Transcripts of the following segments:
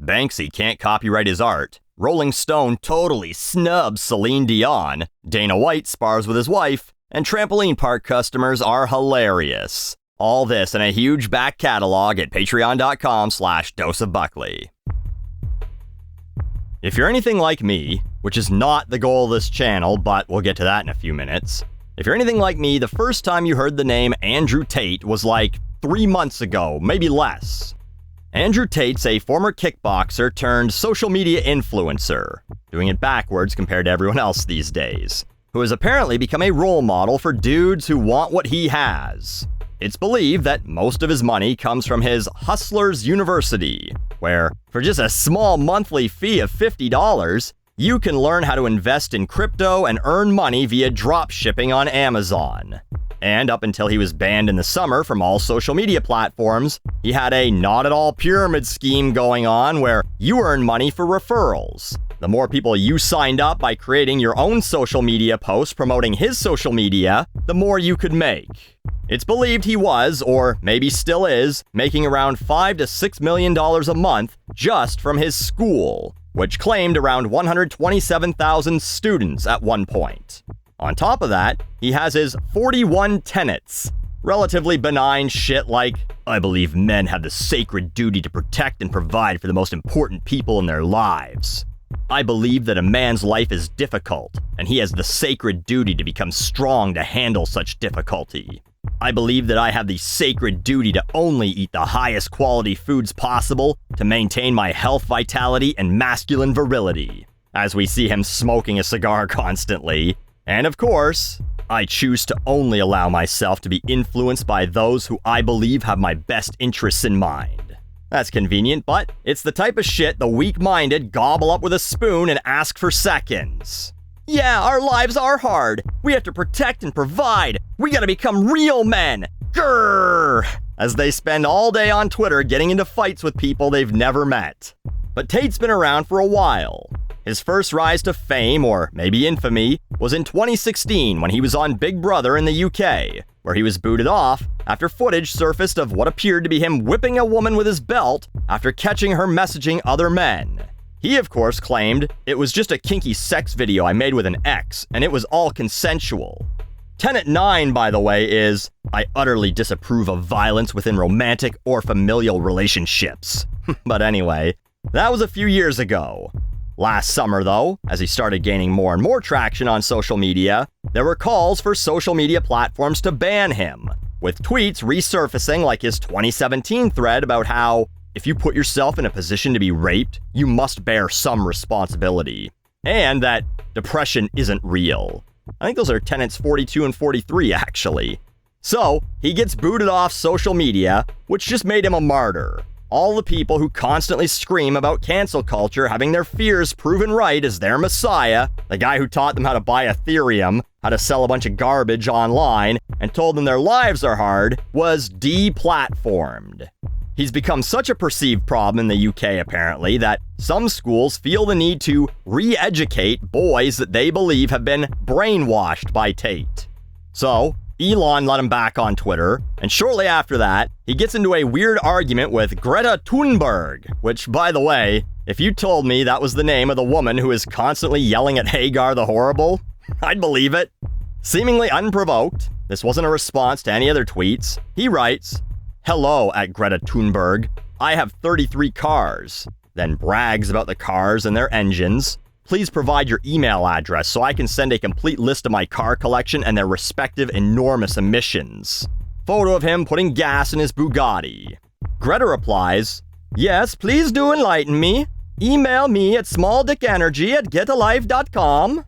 Banksy can't copyright his art. Rolling Stone totally snubs Celine Dion. Dana White spars with his wife. And trampoline park customers are hilarious. All this in a huge back catalog at patreon.com/doseofbuckley. If you're anything like me, which is not the goal of this channel, but we'll get to that in a few minutes. If you're anything like me, the first time you heard the name Andrew Tate was like 3 months ago, maybe less. Andrew Tate's a former kickboxer turned social media influencer, doing it backwards compared to everyone else these days, who has apparently become a role model for dudes who want what he has. It's believed that most of his money comes from his Hustlers University, where, for just a small monthly fee of $50, you can learn how to invest in crypto and earn money via drop shipping on Amazon. And up until he was banned in the summer from all social media platforms, he had a not-at-all pyramid scheme going on where you earn money for referrals. The more people you signed up by creating your own social media posts promoting his social media, the more you could make. It's believed he was, or maybe still is, making around $5 to $6 million a month just from his school, which claimed around 127,000 students at one point. On top of that, he has his 41 tenets. Relatively benign shit like, I believe men have the sacred duty to protect and provide for the most important people in their lives. I believe that a man's life is difficult, and he has the sacred duty to become strong to handle such difficulty. I believe that I have the sacred duty to only eat the highest quality foods possible to maintain my health, vitality, and masculine virility. As we see him smoking a cigar constantly. And of course, I choose to only allow myself to be influenced by those who I believe have my best interests in mind. That's convenient, but it's the type of shit the weak-minded gobble up with a spoon and ask for seconds. Yeah, our lives are hard. We have to protect and provide. We gotta become real men. Grrr! As they spend all day on Twitter getting into fights with people they've never met. But Tate's been around for a while. His first rise to fame, or maybe infamy, was in 2016 when he was on Big Brother in the UK, where he was booted off after footage surfaced of what appeared to be him whipping a woman with his belt after catching her messaging other men. He, of course, claimed it was just a kinky sex video I made with an ex, and it was all consensual. Tenet 9, by the way, is, I utterly disapprove of violence within romantic or familial relationships. But anyway, that was a few years ago. Last summer, though, as he started gaining more and more traction on social media, there were calls for social media platforms to ban him, with tweets resurfacing like his 2017 thread about how, if you put yourself in a position to be raped, you must bear some responsibility, and that depression isn't real. I think those are tenets 42 and 43, actually. So, he gets booted off social media, which just made him a martyr. All the people who constantly scream about cancel culture having their fears proven right as their messiah, the guy who taught them how to buy Ethereum, how to sell a bunch of garbage online, and told them their lives are hard, was deplatformed. He's become such a perceived problem in the UK, apparently, that some schools feel the need to re-educate boys that they believe have been brainwashed by Tate. So, Elon let him back on Twitter, and shortly after that, he gets into a weird argument with Greta Thunberg, which, by the way, if you told me that was the name of the woman who is constantly yelling at Hagar the Horrible, I'd believe it. Seemingly unprovoked, this wasn't a response to any other tweets, he writes, "Hello at Greta Thunberg, I have 33 cars," then brags about the cars and their engines. Please provide your email address so I can send a complete list of my car collection and their respective enormous emissions. Photo of him putting gas in his Bugatti. Greta replies, "Yes, please do enlighten me. Email me at smalldickenergy@getalife.com.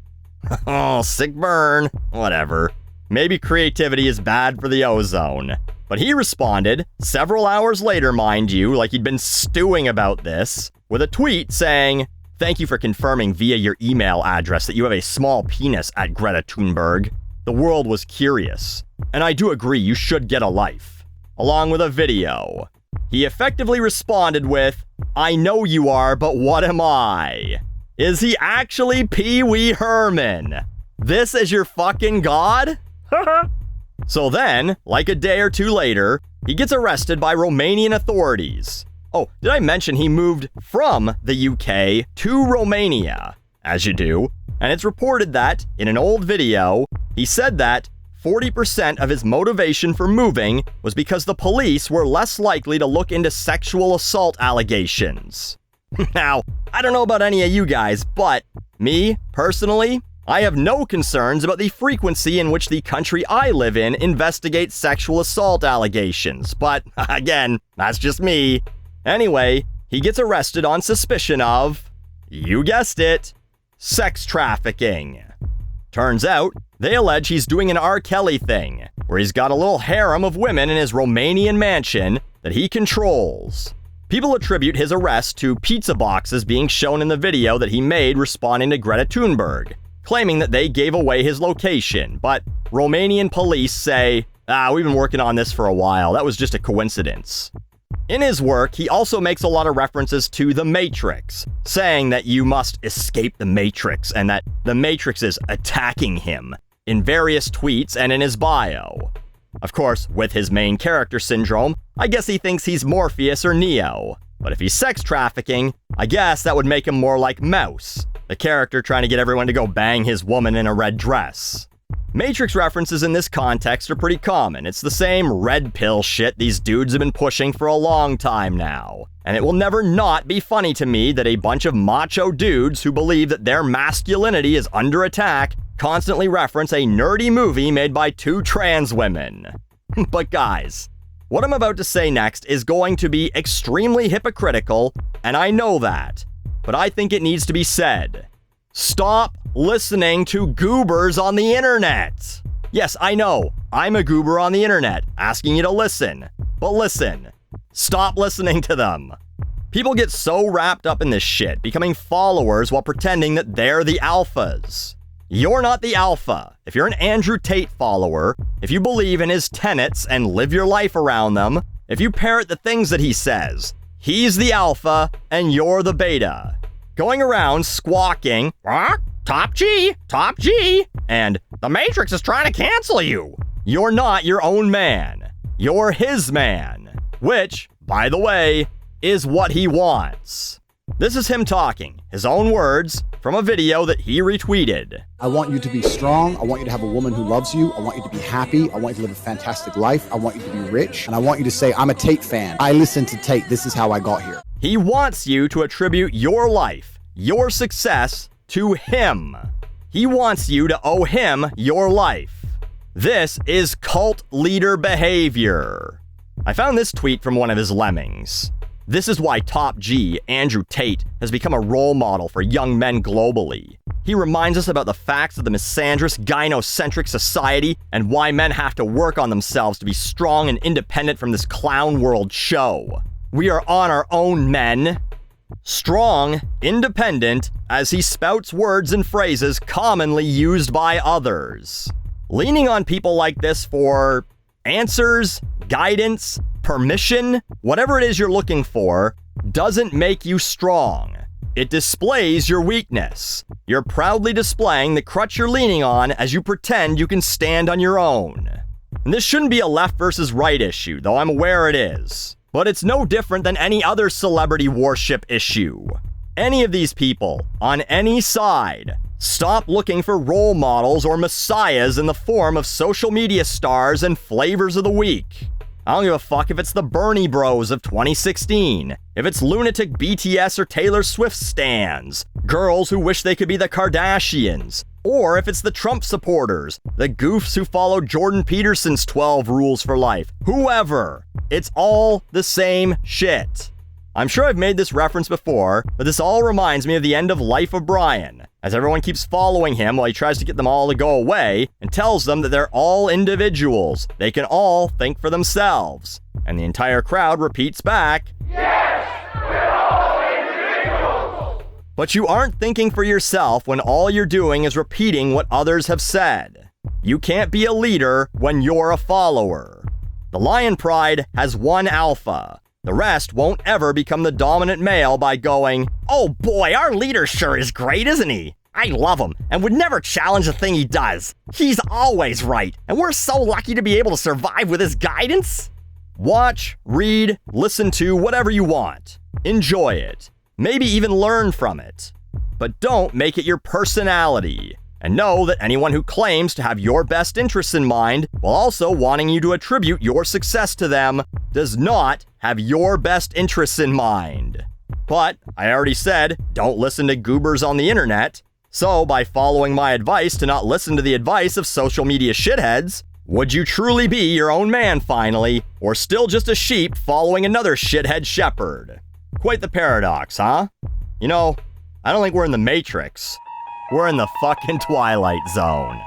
Oh, sick burn. Whatever. Maybe creativity is bad for the ozone. But he responded, several hours later, mind you, like he'd been stewing about this, with a tweet saying, "Thank you for confirming via your email address that you have a small penis at Greta Thunberg. The world was curious. And I do agree you should get a life." Along with a video. He effectively responded with, "I know you are, but what am I?" Is he actually Pee Wee Herman? This is your fucking god? So then, like a day or two later, he gets arrested by Romanian authorities. Oh, did I mention he moved from the UK to Romania? As you do. And it's reported that, in an old video, he said that 40% of his motivation for moving was because the police were less likely to look into sexual assault allegations. Now, I don't know about any of you guys, but me, personally, I have no concerns about the frequency in which the country I live in investigates sexual assault allegations. But, again, that's just me. Anyway, he gets arrested on suspicion of, you guessed it, sex trafficking. Turns out, they allege he's doing an R. Kelly thing, where he's got a little harem of women in his Romanian mansion that he controls. People attribute his arrest to pizza boxes being shown in the video that he made responding to Greta Thunberg, claiming that they gave away his location, but Romanian police say, we've been working on this for a while, that was just a coincidence. In his work, he also makes a lot of references to the Matrix, saying that you must escape the Matrix and that the Matrix is attacking him in various tweets and in his bio. Of course, with his main character syndrome, I guess he thinks he's Morpheus or Neo. But if he's sex trafficking, I guess that would make him more like Mouse, the character trying to get everyone to go bang his woman in a red dress. Matrix references in this context are pretty common. It's the same red pill shit these dudes have been pushing for a long time now. And it will never not be funny to me that a bunch of macho dudes who believe that their masculinity is under attack constantly reference a nerdy movie made by two trans women. But guys, what I'm about to say next is going to be extremely hypocritical, and I know that. But I think it needs to be said. Stop listening to goobers on the internet. Yes, I know, I'm a goober on the internet, asking you to listen. But listen, stop listening to them. People get so wrapped up in this shit, becoming followers while pretending that they're the alphas. You're not the alpha. If you're an Andrew Tate follower, if you believe in his tenets and live your life around them, if you parrot the things that he says, he's the alpha and you're the beta. Going around squawking, top G, and the Matrix is trying to cancel you. You're not your own man. You're his man. Which, by the way, is what he wants. This is him talking, his own words, from a video that he retweeted. I want you to be strong. I want you to have a woman who loves you. I want you to be happy. I want you to live a fantastic life. I want you to be rich. And I want you to say, I'm a Tate fan. I listen to Tate. This is how I got here. He wants you to attribute your life, your success, to him. He wants you to owe him your life. This is cult leader behavior. I found this tweet from one of his lemmings. This is why Top G, Andrew Tate, has become a role model for young men globally. He reminds us about the facts of the misandrous, gynocentric society and why men have to work on themselves to be strong and independent from this clown world show. We are on our own, men. Strong, independent, as he spouts words and phrases commonly used by others. Leaning on people like this for answers, guidance, permission, whatever it is you're looking for, doesn't make you strong. It displays your weakness. You're proudly displaying the crutch you're leaning on as you pretend you can stand on your own. And this shouldn't be a left versus right issue, though I'm aware it is. But it's no different than any other celebrity worship issue. Any of these people, on any side, stop looking for role models or messiahs in the form of social media stars and flavors of the week. I don't give a fuck if it's the Bernie Bros of 2016, if it's lunatic BTS or Taylor Swift stans, girls who wish they could be the Kardashians, or if it's the Trump supporters, the goofs who follow Jordan Peterson's 12 rules for life, whoever. It's all the same shit. I'm sure I've made this reference before, but this all reminds me of the end of Life of Brian, as everyone keeps following him while he tries to get them all to go away and tells them that they're all individuals. They can all think for themselves. And the entire crowd repeats back, "Yes, we're all individuals!" But you aren't thinking for yourself when all you're doing is repeating what others have said. You can't be a leader when you're a follower. The lion pride has one alpha. The rest won't ever become the dominant male by going, "Oh boy, our leader sure is great, isn't he? I love him and would never challenge a thing he does. He's always right, and we're so lucky to be able to survive with his guidance." Watch, read, listen to whatever you want. Enjoy it. Maybe even learn from it. But don't make it your personality. And know that anyone who claims to have your best interests in mind while also wanting you to attribute your success to them does not have your best interests in mind. But I already said, don't listen to goobers on the internet. So by following my advice to not listen to the advice of social media shitheads, would you truly be your own man finally, or still just a sheep following another shithead shepherd? Quite the paradox, huh? You know, I don't think we're in the Matrix. We're in the fucking Twilight Zone.